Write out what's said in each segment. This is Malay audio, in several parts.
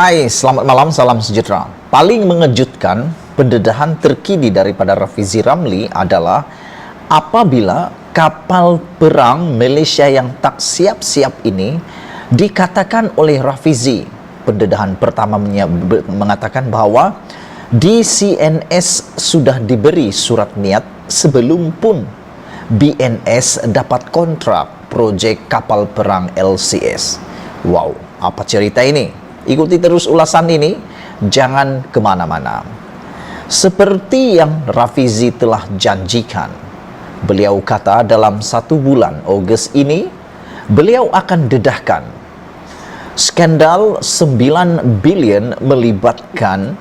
Hai, selamat malam, salam sejahtera. Paling mengejutkan, pendedahan terkini daripada Rafizi Ramli adalah apabila kapal perang Malaysia yang tak siap-siap ini dikatakan oleh Rafizi. Pendedahan pertama mengatakan bahawa DCNS sudah diberi surat niat sebelum pun BNS dapat kontrak projek kapal perang LCS. Wow, apa cerita ini? Ikuti terus ulasan ini, jangan kemana-mana. Seperti yang Rafizi telah janjikan, beliau kata dalam 1 bulan Ogos ini, beliau akan dedahkan skandal 9 bilion melibatkan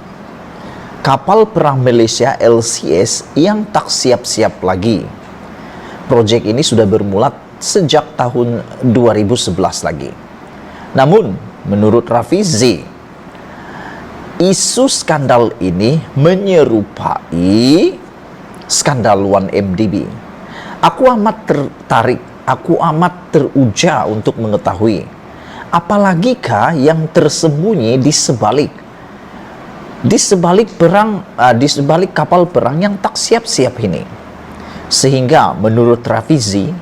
kapal perang Malaysia LCS yang tak siap-siap lagi. Projek ini sudah bermula sejak tahun 2011 lagi. Namun, menurut Rafizi, isu skandal ini menyerupai skandal 1MDB. Aku amat tertarik, aku amat teruja untuk mengetahui apalagikah yang tersembunyi di sebalik kapal perang yang tak siap-siap ini. Sehingga menurut Rafizi,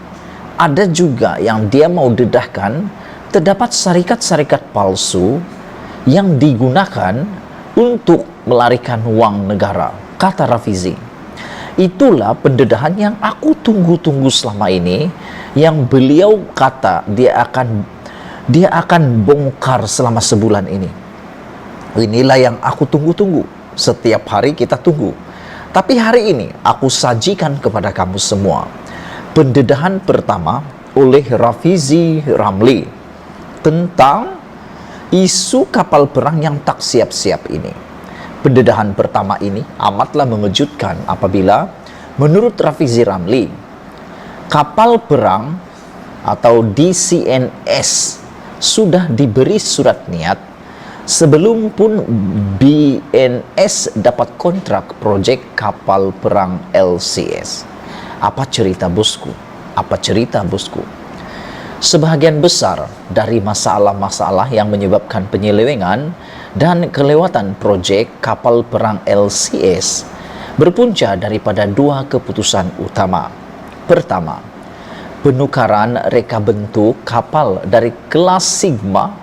ada juga yang dia mau dedahkan terdapat syarikat-syarikat palsu yang digunakan untuk melarikan wang negara, kata Rafizi. Itulah pendedahan yang aku tunggu-tunggu selama ini, yang beliau kata dia akan bongkar selama sebulan ini. Inilah yang aku tunggu-tunggu. Setiap hari kita tunggu. Tapi hari ini aku sajikan kepada kamu semua pendedahan pertama oleh Rafizi Ramli tentang isu kapal perang yang tak siap-siap ini. Pendedahan pertama ini amatlah mengejutkan apabila menurut Rafizi Ramli, kapal perang atau DCNS sudah diberi surat niat sebelum pun BNS dapat kontrak projek kapal perang LCS. Apa cerita bosku? Apa cerita bosku? Sebahagian besar dari masalah-masalah yang menyebabkan penyelewengan dan kelewatan projek kapal perang LCS berpunca daripada 2 keputusan utama. Pertama, penukaran reka bentuk kapal dari kelas Sigma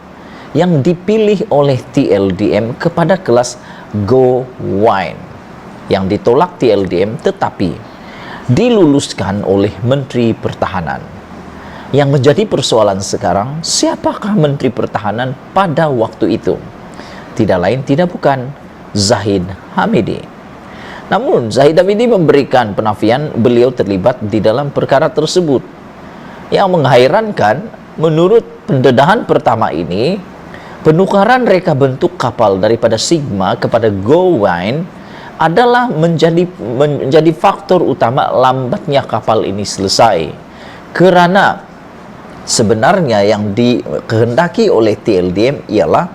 yang dipilih oleh TLDM kepada kelas Go Wine yang ditolak TLDM tetapi diluluskan oleh Menteri Pertahanan. Yang menjadi persoalan sekarang, siapakah Menteri Pertahanan pada waktu itu? Tidak lain tidak bukan Zahid Hamidi. Namun Zahid Hamidi memberikan penafian beliau terlibat di dalam perkara tersebut. Yang menghairankan, menurut pendedahan pertama ini, penukaran reka bentuk kapal daripada Sigma kepada Go Wine adalah menjadi faktor utama lambatnya kapal ini selesai. Kerana sebenarnya yang dikehendaki oleh TLDM ialah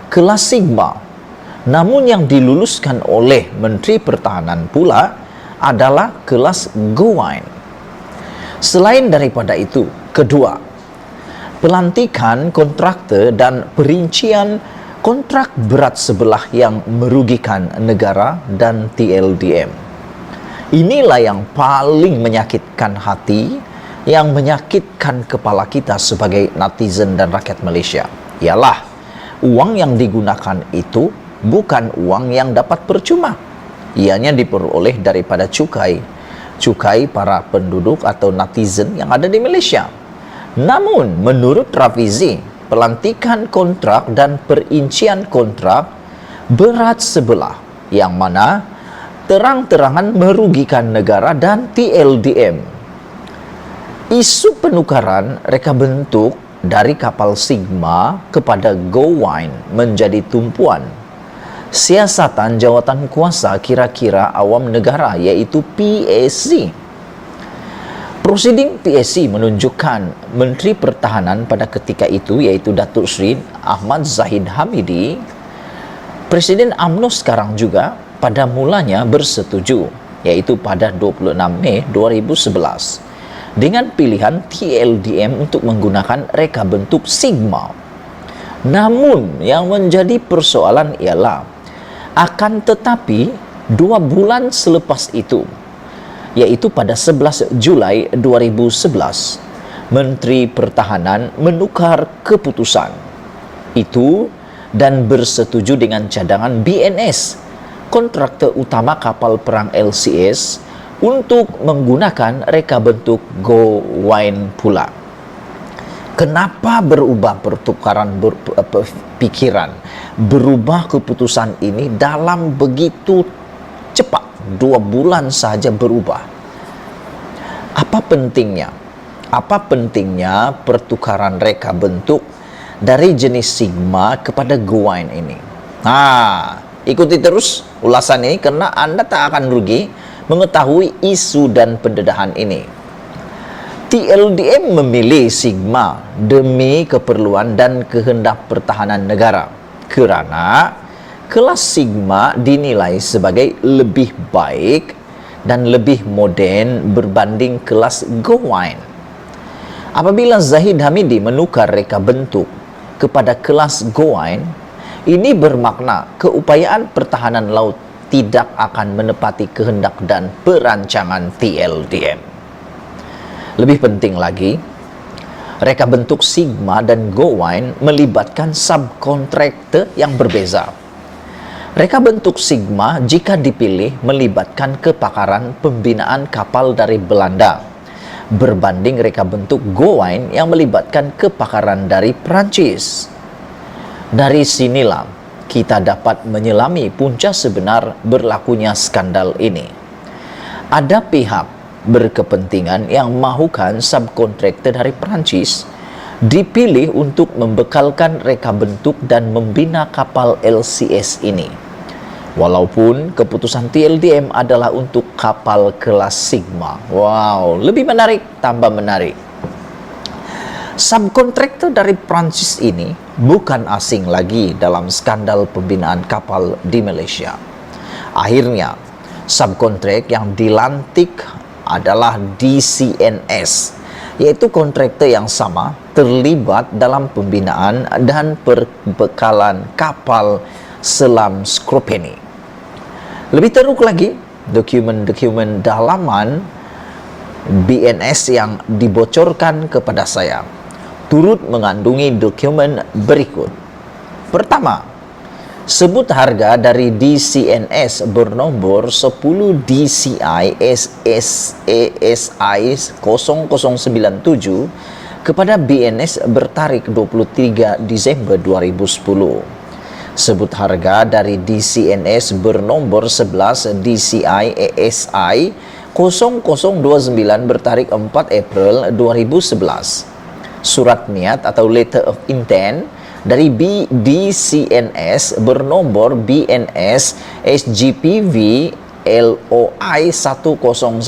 kelas Sigma. Namun yang diluluskan oleh Menteri Pertahanan pula adalah kelas Go Wine. Selain daripada itu, kedua, pelantikan kontraktor dan perincian kontrak berat sebelah yang merugikan negara dan TLDM. Inilah yang paling menyakitkan hati, yang menyakitkan kepala kita sebagai netizen dan rakyat Malaysia. Ialah uang yang digunakan itu bukan uang yang dapat percuma. Ianya diperoleh daripada cukai para penduduk atau netizen yang ada di Malaysia. Namun menurut Rafizi, pelantikan kontrak dan perincian kontrak berat sebelah yang mana terang-terangan merugikan negara dan TLDM. Isu penukaran reka bentuk dari kapal Sigma kepada Go Wine menjadi tumpuan siasatan jawatan kuasa kira-kira awam negara, iaitu PAC. Prosiding PAC menunjukkan Menteri Pertahanan pada ketika itu, iaitu Datuk Seri Ahmad Zahid Hamidi, Presiden UMNO sekarang juga pada mulanya bersetuju, iaitu pada 26 Mei 2011. Dengan pilihan TLDM untuk menggunakan reka bentuk Sigma. Namun yang menjadi persoalan ialah akan tetapi 2 bulan selepas itu, yaitu pada 11 Julai 2011, Menteri Pertahanan menukar keputusan itu dan bersetuju dengan cadangan BNS, kontraktor utama kapal perang LCS, untuk menggunakan reka bentuk Go Wine pula. Kenapa berubah pertukaran pikiran, berubah keputusan ini dalam begitu cepat, 2 bulan saja berubah? Apa pentingnya? Apa pentingnya pertukaran reka bentuk dari jenis Sigma kepada Go Wine ini? Ikuti terus ulasan ini karena Anda tak akan rugi mengetahui isu dan pendedahan ini. TLDM memilih Sigma demi keperluan dan kehendak pertahanan negara kerana kelas Sigma dinilai sebagai lebih baik dan lebih moden berbanding kelas Go Wine. Apabila Zahid Hamidi menukar reka bentuk kepada kelas Go Wine, ini bermakna keupayaan pertahanan laut tidak akan menepati kehendak dan perancangan TLDM. Lebih penting lagi, reka bentuk Sigma dan Go Wine melibatkan subkontraktor yang berbeza. Reka bentuk Sigma jika dipilih melibatkan kepakaran pembinaan kapal dari Belanda, berbanding reka bentuk Go Wine yang melibatkan kepakaran dari Perancis. Dari sinilah kita dapat menyelami punca sebenar berlakunya skandal ini. Ada pihak berkepentingan yang mahukan subkontraktor dari Perancis dipilih untuk membekalkan reka bentuk dan membina kapal LCS ini. Walaupun keputusan TLDM adalah untuk kapal kelas Sigma. Wow, lebih menarik, tambah menarik. Subkontraktor dari Prancis ini bukan asing lagi dalam skandal pembinaan kapal di Malaysia. Akhirnya, subkontrak yang dilantik adalah DCNS, yaitu kontraktor yang sama terlibat dalam pembinaan dan perbekalan kapal selam Skropeni. Lebih teruk lagi, dokumen-dokumen dalaman BNS yang dibocorkan kepada saya turut mengandungi dokumen berikut. Pertama, sebut harga dari DCNS bernomor 10 DCI SASI 0097 kepada BNS bertarikh 23 Disember 2010. Sebut harga dari DCNS bernomor 11 DCI ASI 0029 bertarikh 4 April 2011. Surat niat atau letter of intent dari DCNS bernomor BNS SGPV LOI 1011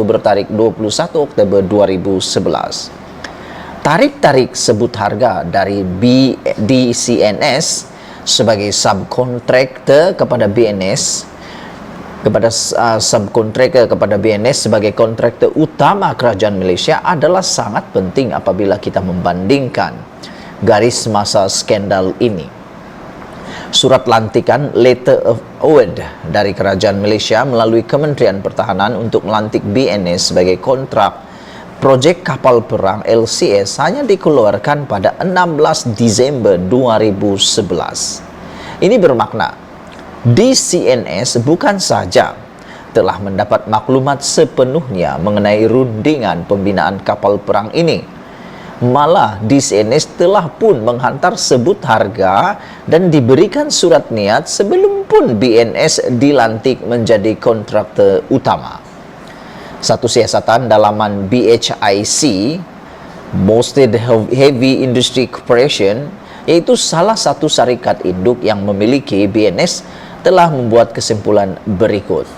bertarikh 21 Oktober 2011. Tarik-tarik sebut harga dari DCNS sebagai subkontraktor kepada BNS sebagai kontraktor utama kerajaan Malaysia adalah sangat penting apabila kita membandingkan garis masa skandal ini. Surat lantikan Letter of Award dari kerajaan Malaysia melalui Kementerian Pertahanan untuk melantik BNS sebagai kontrak projek kapal perang LCS hanya dikeluarkan pada 16 Disember 2011. Ini bermakna DCNS bukan saja telah mendapat maklumat sepenuhnya mengenai rundingan pembinaan kapal perang ini, malah DCNS telah pun menghantar sebut harga dan diberikan surat niat sebelum pun BNS dilantik menjadi kontraktor utama. Satu siasatan dalaman BHIC, Boston Heavy Industry Corporation, yaitu salah satu syarikat induk yang memiliki BNS, telah membuat kesimpulan berikut.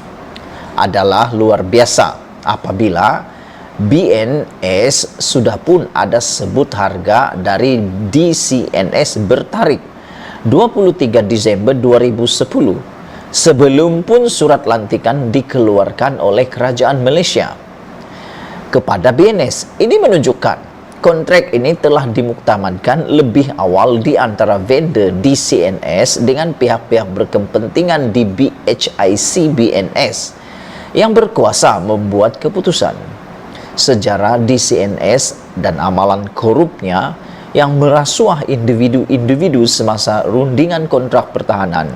Adalah luar biasa apabila BNS sudah pun ada sebut harga dari DCNS bertarikh 23 Desember 2010 sebelum pun surat lantikan dikeluarkan oleh kerajaan Malaysia kepada BNS. Ini menunjukkan kontrak ini telah dimuktamadkan lebih awal di antara vendor DCNS dengan pihak-pihak berkepentingan di BHIC BNS yang berkuasa membuat keputusan. Sejarah DCNS dan amalan korupnya yang merasuah individu-individu semasa rundingan kontrak pertahanan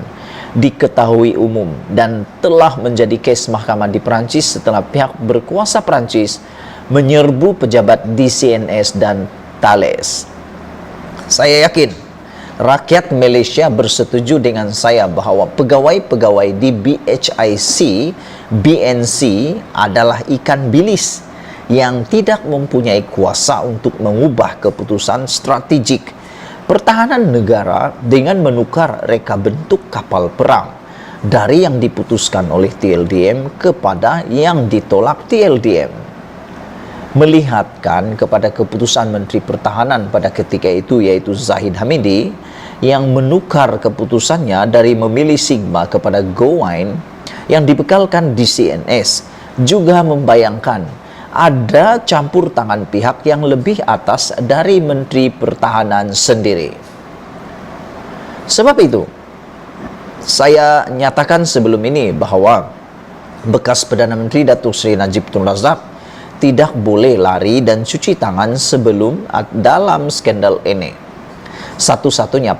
diketahui umum dan telah menjadi kes mahkamah di Perancis setelah pihak berkuasa Perancis menyerbu pejabat DCNS dan Thales. Saya yakin rakyat Malaysia bersetuju dengan saya bahwa pegawai-pegawai di BHIC BNC adalah ikan bilis yang tidak mempunyai kuasa untuk mengubah keputusan strategik pertahanan negara dengan menukar reka bentuk kapal perang dari yang diputuskan oleh TLDM kepada yang ditolak TLDM. Melihatkan kepada keputusan Menteri Pertahanan pada ketika itu, yaitu Zahid Hamidi, yang menukar keputusannya dari memilih Sigma kepada Gowine yang dibekalkan DCNS, juga membayangkan ada campur tangan pihak yang lebih atas dari Menteri Pertahanan sendiri. Sebab itu, saya nyatakan sebelum ini bahwa bekas Perdana Menteri Datuk Seri Najib Tun Razak tidak boleh lari dan cuci tangan sebelum dalam skandal ini. Satu-satunya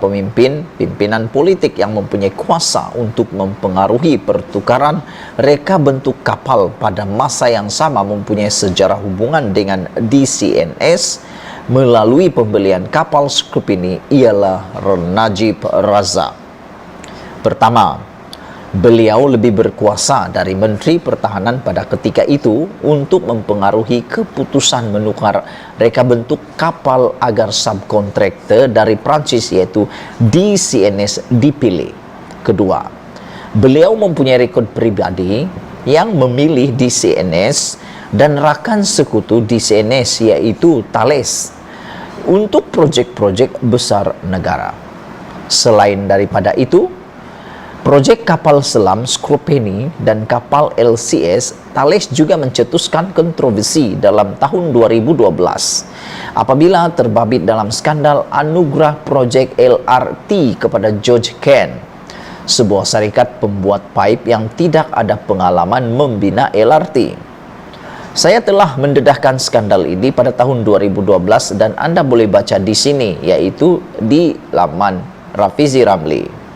pimpinan politik yang mempunyai kuasa untuk mempengaruhi pertukaran reka bentuk kapal pada masa yang sama mempunyai sejarah hubungan dengan DCNS melalui pembelian kapal skup ini ialah Najib Razak. Pertama, beliau lebih berkuasa dari Menteri Pertahanan pada ketika itu untuk mempengaruhi keputusan menukar reka bentuk kapal agar subkontraktor dari Prancis yaitu DCNS dipilih. Kedua, beliau mempunyai rekod pribadi yang memilih DCNS dan rakan sekutu DCNS yaitu Thales untuk projek-projek besar negara. Selain daripada itu, projek kapal selam Scrupeni dan kapal LCS Thales juga mencetuskan kontroversi dalam tahun 2012 apabila terbabit dalam skandal anugerah projek LRT kepada George Ken, sebuah syarikat pembuat pipe yang tidak ada pengalaman membina LRT. Saya telah mendedahkan skandal ini pada tahun 2012 dan Anda boleh baca di sini, yaitu di laman Rafizi Ramli.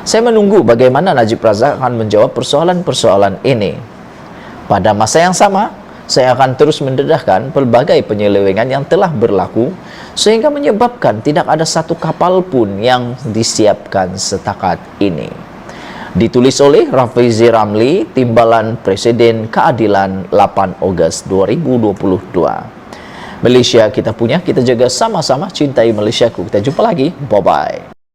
Saya menunggu bagaimana Najib Razak akan menjawab persoalan-persoalan ini. Pada masa yang sama, saya akan terus mendedahkan pelbagai penyelewengan yang telah berlaku sehingga menyebabkan tidak ada satu kapal pun yang disiapkan setakat ini. Ditulis oleh Rafizi Ramli, Timbalan Presiden Keadilan 8 Ogos 2022. Malaysia kita punya, kita jaga sama-sama, cintai Malaysiaku. Kita jumpa lagi. Bye-bye.